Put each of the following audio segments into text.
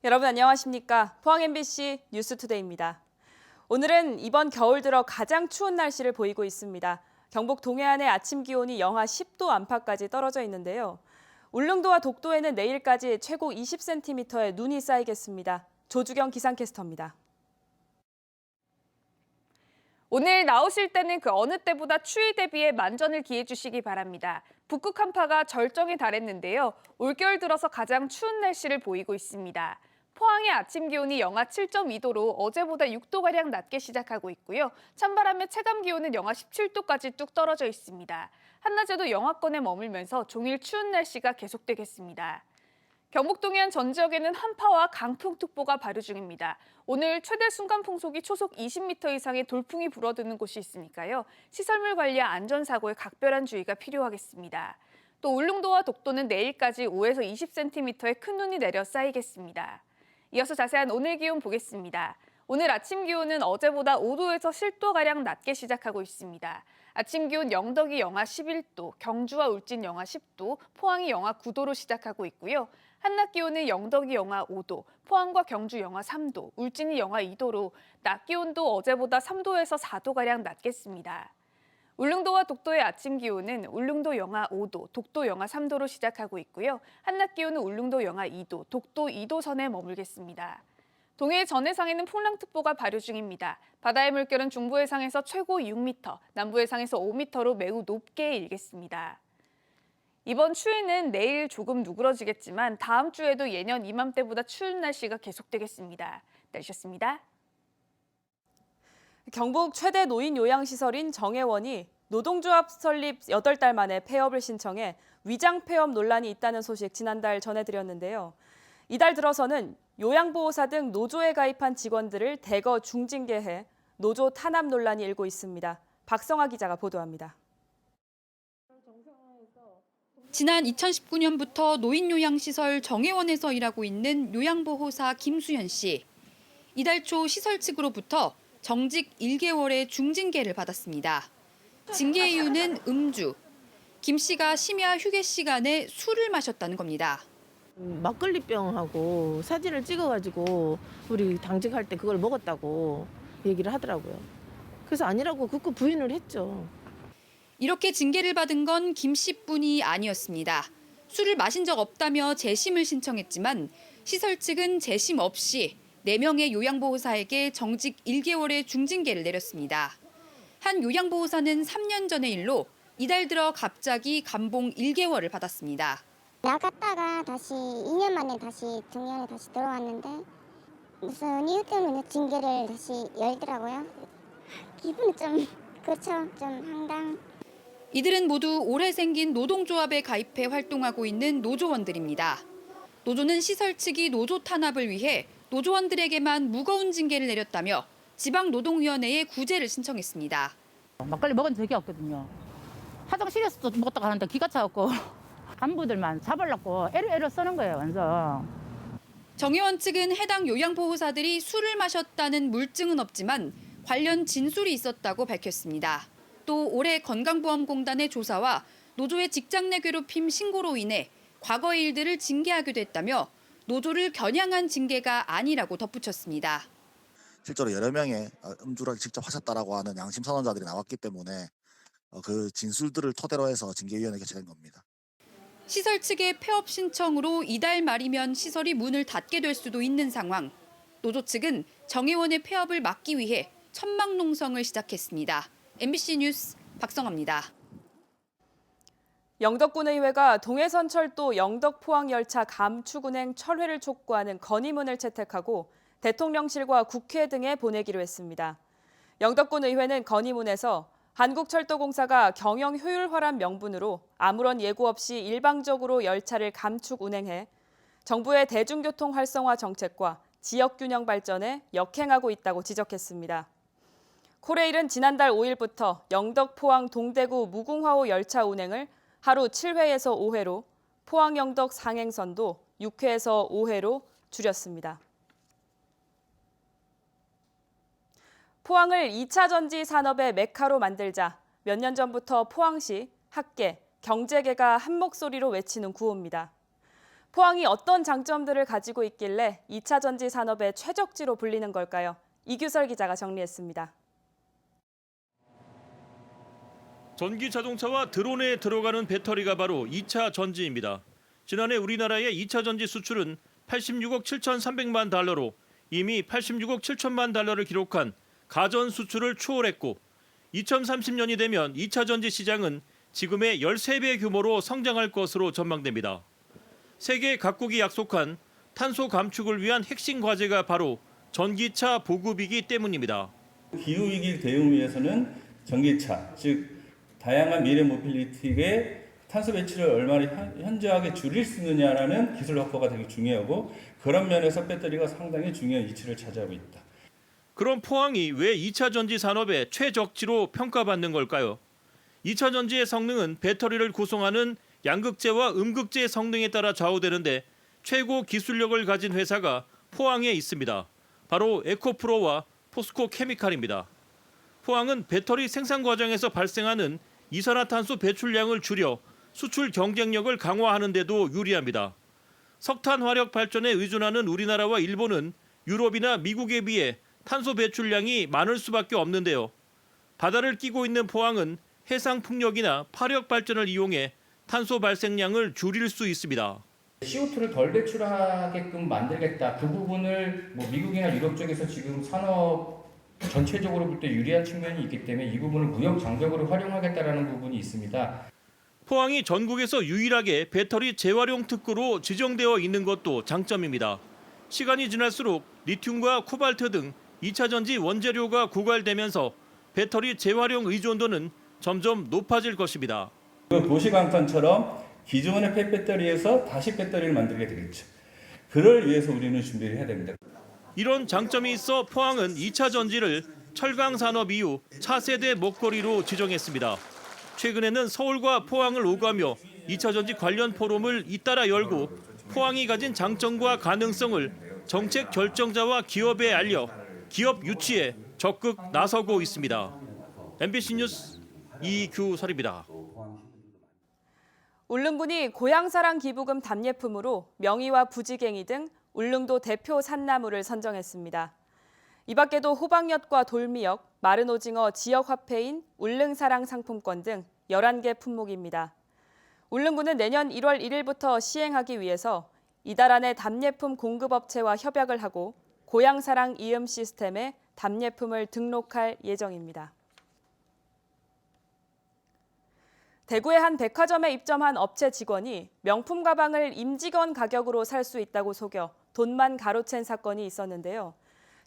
여러분 안녕하십니까? 포항 MBC 뉴스투데이입니다. 오늘은 이번 겨울 들어 가장 추운 날씨를 보이고 있습니다. 경북 동해안의 아침 기온이 영하 10도 안팎까지 떨어져 있는데요. 울릉도와 독도에는 내일까지 최고 20cm의 눈이 쌓이겠습니다. 조주경 기상캐스터입니다. 오늘 나오실 때는 그 어느 때보다 추위 대비해 만전을 기해 주시기 바랍니다. 북극 한파가 절정에 달했는데요. 올겨울 들어서 가장 추운 날씨를 보이고 있습니다. 포항의 아침 기온이 영하 7.2도로 어제보다 6도가량 낮게 시작하고 있고요. 찬바람의 체감 기온은 영하 17도까지 뚝 떨어져 있습니다. 한낮에도 영하권에 머물면서 종일 추운 날씨가 계속되겠습니다. 경북 동해안 전 지역에는 한파와 강풍특보가 발효 중입니다. 오늘 최대 순간 풍속이 초속 20m 이상의 돌풍이 불어드는 곳이 있으니까요. 시설물 관리와 안전사고에 각별한 주의가 필요하겠습니다. 또 울릉도와 독도는 내일까지 5에서 20cm의 큰 눈이 내려 쌓이겠습니다. 이어서 자세한 오늘 기온 보겠습니다. 오늘 아침 기온은 어제보다 5도에서 10도가량 낮게 시작하고 있습니다. 아침 기온 영덕이 영하 11도, 경주와 울진 영하 10도, 포항이 영하 9도로 시작하고 있고요. 한낮 기온은 영덕이 영하 5도, 포항과 경주 영하 3도, 울진이 영하 2도로 낮 기온도 어제보다 3도에서 4도가량 낮겠습니다. 울릉도와 독도의 아침 기온은 울릉도 영하 5도, 독도 영하 3도로 시작하고 있고요. 한낮 기온은 울릉도 영하 2도, 독도 2도 선에 머물겠습니다. 동해 전해상에는 풍랑특보가 발효 중입니다. 바다의 물결은 중부 해상에서 최고 6m, 남부 해상에서 5m로 매우 높게 일겠습니다. 이번 추위는 내일 조금 누그러지겠지만 다음 주에도 예년 이맘때보다 추운 날씨가 계속되겠습니다. 날씨였습니다. 경북 최대 노인 요양시설인 정혜원이 노동조합 설립 8달 만에 폐업을 신청해 위장 폐업 논란이 있다는 소식 지난달 전해드렸는데요. 이달 들어서는 요양보호사 등 노조에 가입한 직원들을 대거 중징계해 노조 탄압 논란이 일고 있습니다. 박성아 기자가 보도합니다. 지난 2019년부터 노인요양시설 정혜원에서 일하고 있는 요양보호사 김수현 씨. 이달 초 시설 측으로부터 정직 1개월의 중징계를 받았습니다. 징계 이유는 음주. 김 씨가 심야 휴게 시간에 술을 마셨다는 겁니다. 막걸리병하고 사진을 찍어가지고 우리 당직할 때 그걸 먹었다고 얘기를 하더라고요. 그래서 아니라고 극구 부인을 했죠. 이렇게 징계를 받은 건 김 씨뿐이 아니었습니다. 술을 마신 적 없다며 재심을 신청했지만 시설 측은 재심 없이 4명의 요양보호사에게 정직 1개월의 중징계를 내렸습니다. 한 요양보호사는 3년 전의 일로 이달 들어 갑자기 감봉 1개월을 받았습니다. 나갔다가 다시 2년 만에 다시 정년에 다시 들어왔는데 무슨 이유 때문에 징계를 다시 열더라고요. 기분이 좀 그렇죠. 좀 황당. 이들은 모두 올해 생긴 노동조합에 가입해 활동하고 있는 노조원들입니다. 노조는 시설 측이 노조 탄압을 위해 노조원들에게만 무거운 징계를 내렸다며 지방노동위원회에 구제를 신청했습니다. 막걸리 먹은 적이 없거든요. 화장실에서도 먹었다가 하는데 기가 차갖고 간부들만 잡으려고 애를 쓰는 거예요, 완전. 정혜원 측은 해당 요양보호사들이 술을 마셨다는 물증은 없지만 관련 진술이 있었다고 밝혔습니다. 또 올해 건강보험공단의 조사와 노조의 직장 내 괴롭힘 신고로 인해 과거의 일들을 징계하기도 했다며 노조를 겨냥한 징계가 아니라고 덧붙였습니다. 실제로 여러 명의 음주를 직접 하셨다라고 하는 양심 선언자들이 나왔기 때문에 그 진술들을 토대로 해서 징계위원회 개최된 겁니다. 시설 측의 폐업 신청으로 이달 말이면 시설이 문을 닫게 될 수도 있는 상황. 노조 측은 정혜원의 폐업을 막기 위해 천막농성을 시작했습니다. MBC 뉴스 박성아입니다. 영덕군의회가 동해선철도 영덕포항열차 감축 운행 철회를 촉구하는 건의문을 채택하고 대통령실과 국회 등에 보내기로 했습니다. 영덕군의회는 건의문에서 한국철도공사가 경영 효율화란 명분으로 아무런 예고 없이 일방적으로 열차를 감축 운행해 정부의 대중교통 활성화 정책과 지역균형 발전에 역행하고 있다고 지적했습니다. 코레일은 지난달 5일부터 영덕, 포항, 동대구 무궁화호 열차 운행을 하루 7회에서 5회로, 포항 영덕 상행선도 6회에서 5회로 줄였습니다. 포항을 2차 전지 산업의 메카로 만들자 몇 년 전부터 포항시, 학계, 경제계가 한 목소리로 외치는 구호입니다. 포항이 어떤 장점들을 가지고 있길래 2차 전지 산업의 최적지로 불리는 걸까요? 이규설 기자가 정리했습니다. 전기 자동차와 드론에 들어가는 배터리가 바로 2차 전지입니다. 지난해 우리나라의 2차 전지 수출은 86억 7,300만 달러로 이미 86억 7천만 달러를 기록한 가전 수출을 추월했고 2030년이 되면 2차 전지 시장은 지금의 13배 규모로 성장할 것으로 전망됩니다. 세계 각국이 약속한 탄소 감축을 위한 핵심 과제가 바로 전기차 보급이기 때문입니다. 기후위기 대응을 위해서는 전기차, 즉 다양한 미래 모빌리티의 탄소 배출을 얼마나 현저하게 줄일 수 있느냐라는 기술 확보가 되게 중요하고 그런 면에서 배터리가 상당히 중요한 위치를 차지하고 있다. 그럼 포항이 왜 2차 전지 산업의 최적지로 평가받는 걸까요? 2차 전지의 성능은 배터리를 구성하는 양극재와 음극재의 성능에 따라 좌우되는데 최고 기술력을 가진 회사가 포항에 있습니다. 바로 에코프로와 포스코 케미칼입니다. 포항은 배터리 생산 과정에서 발생하는 이산화탄소 배출량을 줄여 수출 경쟁력을 강화하는 데도 유리합니다. 석탄 화력 발전에 의존하는 우리나라와 일본은 유럽이나 미국에 비해 탄소 배출량이 많을 수밖에 없는데요. 바다를 끼고 있는 포항은 해상 풍력이나 파력 발전을 이용해 탄소 발생량을 줄일 수 있습니다. CO2를 덜 배출하게끔 만들겠다. 그 부분을 미국이나 유럽 쪽에서 지금 산업 전체적으로 볼 때 유리한 측면이 있기 때문에 이 부분을 무역 장벽으로 활용하겠다라는 부분이 있습니다. 포항이 전국에서 유일하게 배터리 재활용 특구로 지정되어 있는 것도 장점입니다. 시간이 지날수록 리튬과 코발트 등 2차 전지 원재료가 고갈되면서 배터리 재활용 의존도는 점점 높아질 것입니다. 도시광탄처럼 기존의 폐배터리에서 다시 배터리를 만들게 되겠죠. 그걸 위해서 우리는 준비를 해야 됩니다. 이런 장점이 있어 포항은 2차 전지를 철강 산업 이후 차세대 먹거리로 지정했습니다. 최근에는 서울과 포항을 오가며 2차 전지 관련 포럼을 잇따라 열고 포항이 가진 장점과 가능성을 정책 결정자와 기업에 알려 기업 유치에 적극 나서고 있습니다. MBC 뉴스 이규설입니다. 울릉군이 고향사랑 기부금 답례품으로 명이와 부지갱이 등 울릉도 대표 산나물을 선정했습니다. 이 밖에도 호박엿과 돌미역, 마른 오징어 지역 화폐인 울릉사랑 상품권 등 11개 품목입니다. 울릉군은 내년 1월 1일부터 시행하기 위해서 이달 안에 답례품 공급업체와 협약을 하고 고향사랑 이음 시스템에 답례품을 등록할 예정입니다. 대구의 한 백화점에 입점한 업체 직원이 명품 가방을 임직원 가격으로 살 수 있다고 속여 돈만 가로챈 사건이 있었는데요.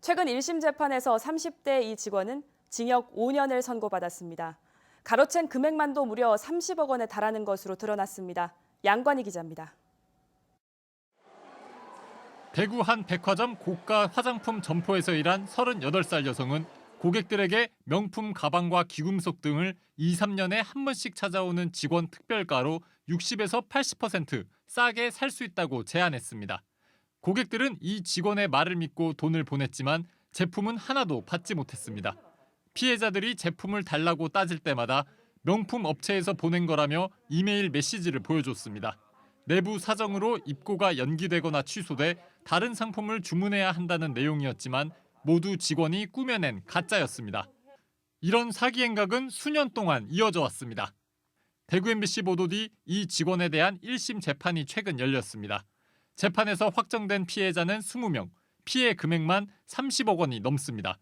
최근 1심 재판에서 30대 이 직원은 징역 5년을 선고받았습니다. 가로챈 금액만도 무려 30억 원에 달하는 것으로 드러났습니다. 양관희 기자입니다. 대구 한 백화점 고가 화장품 점포에서 일한 38살 여성은 고객들에게 명품 가방과 귀금속 등을 2, 3년에 한 번씩 찾아오는 직원 특별가로 60에서 80% 싸게 살 수 있다고 제안했습니다. 고객들은 이 직원의 말을 믿고 돈을 보냈지만 제품은 하나도 받지 못했습니다. 피해자들이 제품을 달라고 따질 때마다 명품 업체에서 보낸 거라며 이메일 메시지를 보여줬습니다. 내부 사정으로 입고가 연기되거나 취소돼 다른 상품을 주문해야 한다는 내용이었지만 모두 직원이 꾸며낸 가짜였습니다. 이런 사기 행각은 수년 동안 이어져 왔습니다. 대구 MBC 보도 뒤 이 직원에 대한 1심 재판이 최근 열렸습니다. 재판에서 확정된 피해자는 20명, 피해 금액만 30억 원이 넘습니다.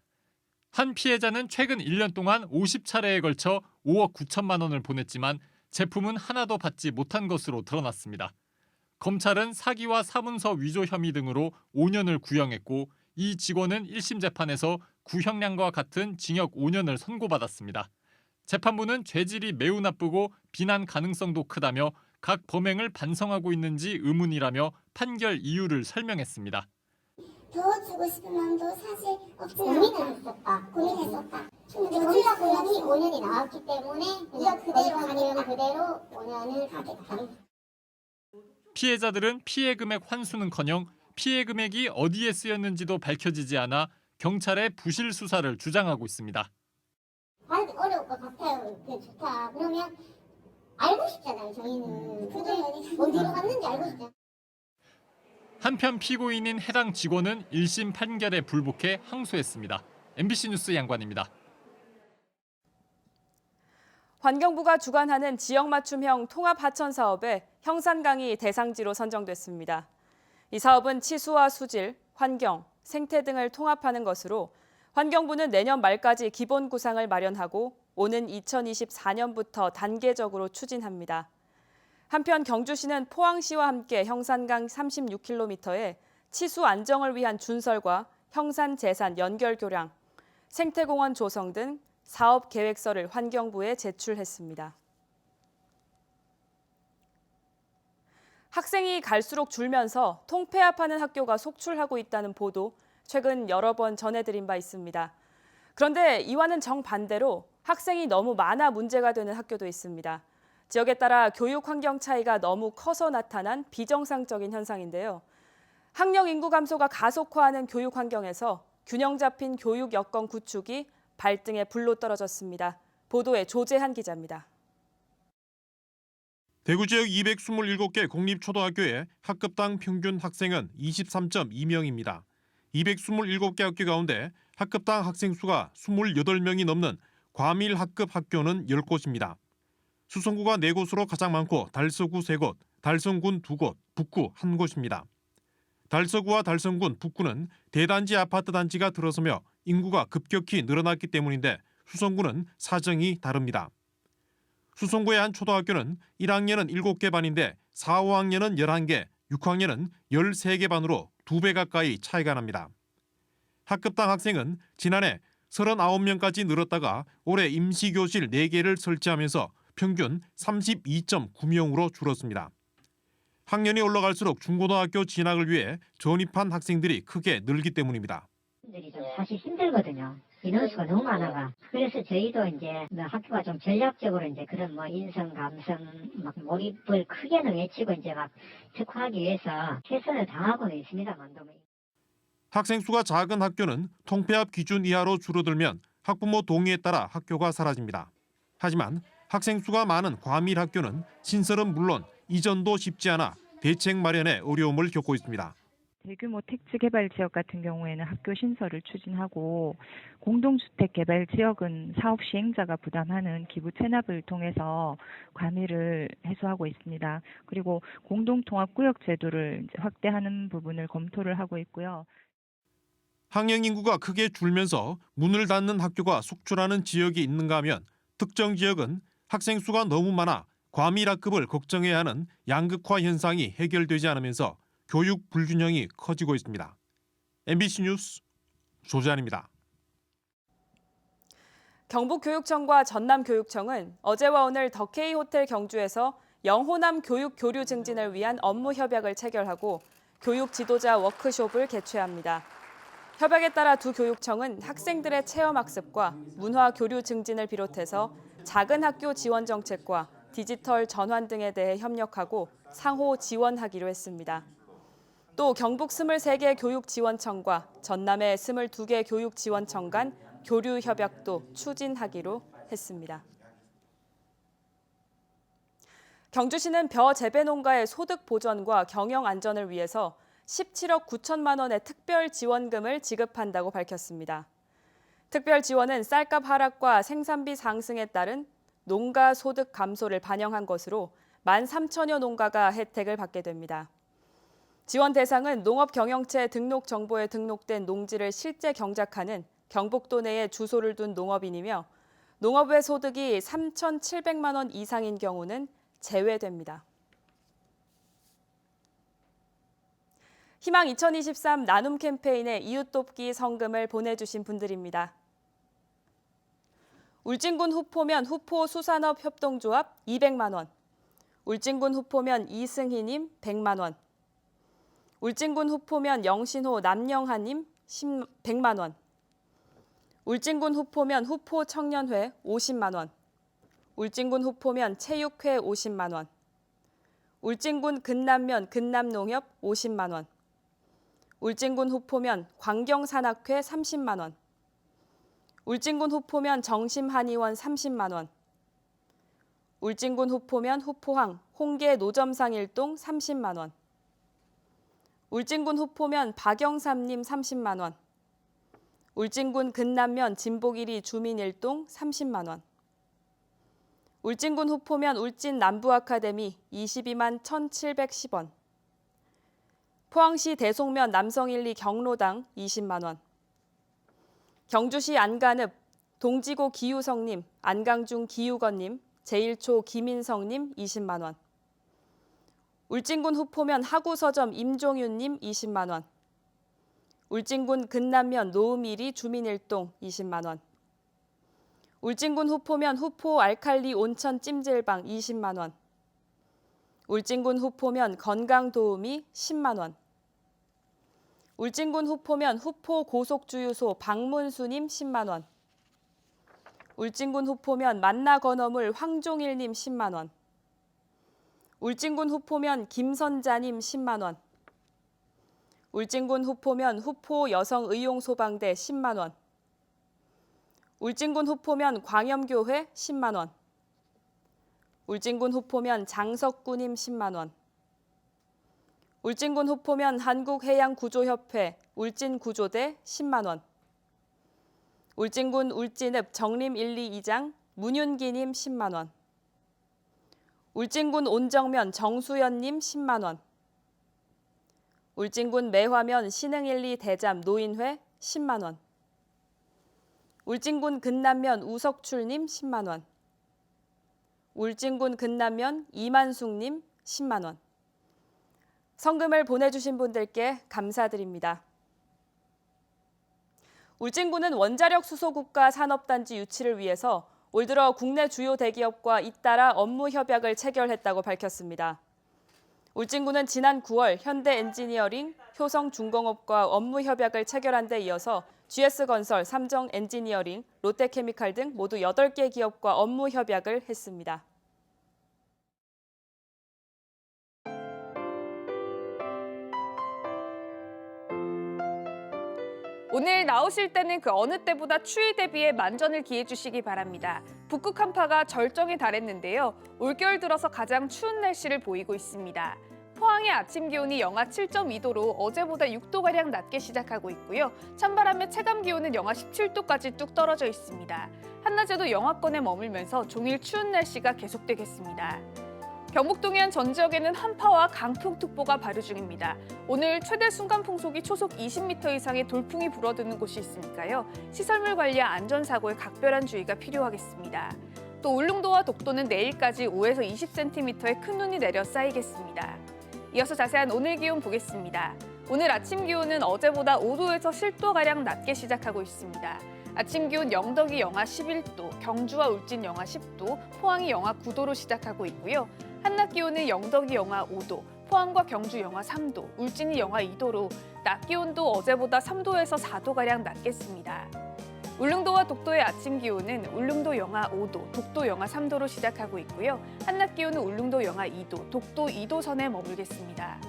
한 피해자는 최근 1년 동안 50차례에 걸쳐 5억 9천만 원을 보냈지만 제품은 하나도 받지 못한 것으로 드러났습니다. 검찰은 사기와 사문서 위조 혐의 등으로 5년을 구형했고 이 직원은 1심 재판에서 구형량과 같은 징역 5년을 선고받았습니다. 재판부는 죄질이 매우 나쁘고 비난 가능성도 크다며 각 범행을 반성하고 있는지 의문이라며 판결 이유를 설명했습니다. 더 주고 싶은 마음도 사실 없지는 않았다. 고민했었다. 저희가 고용이 5년이 나왔기 때문에 이거 그대로 아니면 그대로 5년을 가겠다. 피해자들은 피해 금액 환수는커녕 피해 금액이 어디에 쓰였는지도 밝혀지지 않아 경찰의 부실 수사를 주장하고 있습니다. 알기 어려울 것 같아요. 그게 좋다. 그러면 알고 싶잖아요. 저희는 그게 어디로 갔는지 알고 싶잖아요. 한편 피고인인 해당 직원은 1심 판결에 불복해 항소했습니다. MBC 뉴스 양관입니다. 환경부가 주관하는 지역 맞춤형 통합 하천 사업에 형산강이 대상지로 선정됐습니다. 이 사업은 치수와 수질, 환경, 생태 등을 통합하는 것으로 환경부는 내년 말까지 기본 구상을 마련하고 오는 2024년부터 단계적으로 추진합니다. 한편 경주시는 포항시와 함께 형산강 36km에 치수 안정을 위한 준설과 형산-재산 연결 교량, 생태공원 조성 등 사업 계획서를 환경부에 제출했습니다. 학생이 갈수록 줄면서 통폐합하는 학교가 속출하고 있다는 보도 최근 여러 번 전해드린 바 있습니다. 그런데 이와는 정반대로 학생이 너무 많아 문제가 되는 학교도 있습니다. 지역에 따라 교육 환경 차이가 너무 커서 나타난 비정상적인 현상인데요. 학령 인구 감소가 가속화하는 교육 환경에서 균형 잡힌 교육 여건 구축이 발등에 불로 떨어졌습니다. 보도에 조재한 기자입니다. 대구 지역 227개 공립초등학교의 학급당 평균 학생은 23.2명입니다. 227개 학교 가운데 학급당 학생 수가 28명이 넘는 과밀 학급 학교는 10곳입니다. 수성구가 4곳으로 가장 많고 달서구 3곳, 달성군 2곳, 북구 1곳입니다. 달서구와 달성군, 북구는 대단지 아파트 단지가 들어서며 인구가 급격히 늘어났기 때문인데 수성구는 사정이 다릅니다. 수성구의 한 초등학교는 1학년은 7개 반인데 4, 5학년은 11개, 6학년은 13개 반으로 2배 가까이 차이가 납니다. 학급당 학생은 지난해 39명까지 늘었다가 올해 임시교실 4개를 설치하면서 평균 32.9명으로 줄었습니다. 학년이 올라갈수록 중고등학교 진학을 위해 전입한 학생들이 크게 늘기 때문입니다. 사실 힘들거든요. 인원수가 너무 많아가. 그래서 저희도 이제 학교가 좀 전략적으로 이제 그런 인성, 감성, 몰입을 크게는 외치고 이제 특화하기 위해서 최선을 다하고는 있습니다만. 학생 수가 작은 학교는 통폐합 기준 이하로 줄어들면 학부모 동의에 따라 학교가 사라집니다. 하지만 학생 수가 많은 과밀 학교는 신설은 물론 이전도 쉽지 않아 대책 마련에 어려움을 겪고 있습니다. 대규모 택지 개발 지역 같은 경우에는 학교 신설을 추진하고 공동주택 개발 지역은 사업 시행자가 부담하는 기부 체납을 통해서 과밀을 해소하고 있습니다. 그리고 공동통합구역 제도를 이제 확대하는 부분을 검토를 하고 있고요. 학령 인구가 크게 줄면서 문을 닫는 학교가 속출하는 지역이 있는가 하면 특정 지역은 학생 수가 너무 많아 과밀 학급을 걱정해야 하는 양극화 현상이 해결되지 않으면서 교육 불균형이 커지고 있습니다. MBC 뉴스 조재환입니다. 경북교육청과 전남교육청은 어제와 오늘 더케이 호텔 경주에서 영호남 교육 교류 증진을 위한 업무 협약을 체결하고 교육 지도자 워크숍을 개최합니다. 협약에 따라 두 교육청은 학생들의 체험학습과 문화 교류 증진을 비롯해서 작은 학교 지원 정책과 디지털 전환 등에 대해 협력하고 상호 지원하기로 했습니다. 또 경북 23개 교육지원청과 전남의 22개 교육지원청 간 교류 협약도 추진하기로 했습니다. 경주시는 벼 재배 농가의 소득 보전과 경영 안전을 위해서 17억 9천만 원의 특별 지원금을 지급한다고 밝혔습니다. 특별 지원은 쌀값 하락과 생산비 상승에 따른 농가 소득 감소를 반영한 것으로 13,000여 농가가 혜택을 받게 됩니다. 지원 대상은 농업경영체 등록 정보에 등록된 농지를 실제 경작하는 경북도 내에 주소를 둔 농업인이며 농업외 소득이 3,700만 원 이상인 경우는 제외됩니다. 희망 2023 나눔 캠페인에 이웃 돕기 성금을 보내주신 분들입니다. 울진군 후포면 후포수산업협동조합 200만 원, 울진군 후포면 이승희님 100만 원, 울진군 후포면 영신호 남영하님 100만 원, 울진군 후포면 후포청년회 50만 원, 울진군 후포면 체육회 50만 원, 울진군 근남면 근남농협 50만 원, 울진군 후포면 광경산악회 30만 원, 울진군 후포면 정심한의원 30만 원, 울진군 후포면 후포항 홍계 노점상 일동 30만 원, 울진군 후포면 박영삼님 30만 원. 울진군 근남면 진복일이 주민 일동 30만 원. 울진군 후포면 울진 남부아카데미 22만 1,710원. 포항시 대송면 남성일리 경로당 20만 원. 경주시 안간읍 동지고 기유성님, 안강중 기유건님, 제1초 김인성님 20만 원. 울진군 후포면 하구서점 임종윤님 20만 원. 울진군 근남면 노음일이 주민일동 20만 원. 울진군 후포면 후포 알칼리 온천 찜질방 20만 원. 울진군 후포면 건강도우미 10만 원. 울진군 후포면 후포 고속주유소 박문수님 10만 원. 울진군 후포면 만나 건어물 황종일님 10만 원. 울진군 후포면 김선자님 10만 원. 울진군 후포면 후포 여성의용소방대 10만 원. 울진군 후포면 광염교회 10만 원. 울진군 후포면 장석구님 10만 원. 울진군 후포면 한국해양구조협회 울진구조대 10만 원. 울진군 울진읍 정림 1, 2, 2장 문윤기님 10만 원. 울진군 온정면 정수연님 10만 원. 울진군 매화면 신흥 1, 2 대잠 노인회 10만 원. 울진군 근남면 우석출님 10만 원. 울진군 근남면 이만숙님 10만 원. 성금을 보내주신 분들께 감사드립니다. 울진군은 원자력 수소국가 산업단지 유치를 위해서 올 들어 국내 주요 대기업과 잇따라 업무 협약을 체결했다고 밝혔습니다. 울진군은 지난 9월 현대엔지니어링, 효성중공업과 업무 협약을 체결한 데 이어서 GS건설, 삼성엔지니어링, 롯데케미칼 등 모두 8개 기업과 업무 협약을 했습니다. 오늘 나오실 때는 그 어느 때보다 추위 대비해 만전을 기해 주시기 바랍니다. 북극 한파가 절정에 달했는데요. 올겨울 들어서 가장 추운 날씨를 보이고 있습니다. 포항의 아침 기온이 영하 7.2도로 어제보다 6도가량 낮게 시작하고 있고요. 찬바람에 체감 기온은 영하 17도까지 뚝 떨어져 있습니다. 한낮에도 영하권에 머물면서 종일 추운 날씨가 계속되겠습니다. 경북 동해안 전 지역에는 한파와 강풍특보가 발효 중입니다. 오늘 최대 순간 풍속이 초속 20m 이상의 돌풍이 불어드는 곳이 있으니까요. 시설물 관리와 안전사고에 각별한 주의가 필요하겠습니다. 또 울릉도와 독도는 내일까지 5에서 20cm의 큰 눈이 내려 쌓이겠습니다. 이어서 자세한 오늘 기온 보겠습니다. 오늘 아침 기온은 어제보다 5도에서 10도가량 낮게 시작하고 있습니다. 아침 기온 영덕이 영하 11도, 경주와 울진 영하 10도, 포항이 영하 9도로 시작하고 있고요. 한낮 기온은 영덕이 영하 5도, 포항과 경주 영하 3도, 울진이 영하 2도로 낮 기온도 어제보다 3도에서 4도가량 낮겠습니다. 울릉도와 독도의 아침 기온은 울릉도 영하 5도, 독도 영하 3도로 시작하고 있고요. 한낮 기온은 울릉도 영하 2도, 독도 2도 선에 머물겠습니다.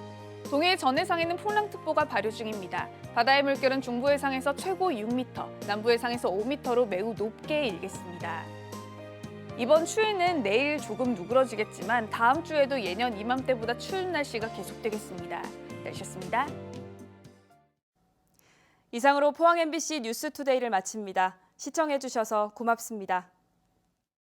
동해 전해상에는 풍랑특보가 발효 중입니다. 바다의 물결은 중부해상에서 최고 6m, 남부해상에서 5m로 매우 높게 일겠습니다. 이번 추위는 내일 조금 누그러지겠지만 다음 주에도 예년 이맘때보다 추운 날씨가 계속되겠습니다. 날씨였습니다. 이상으로 포항 MBC 뉴스투데이를 마칩니다. 시청해주셔서 고맙습니다.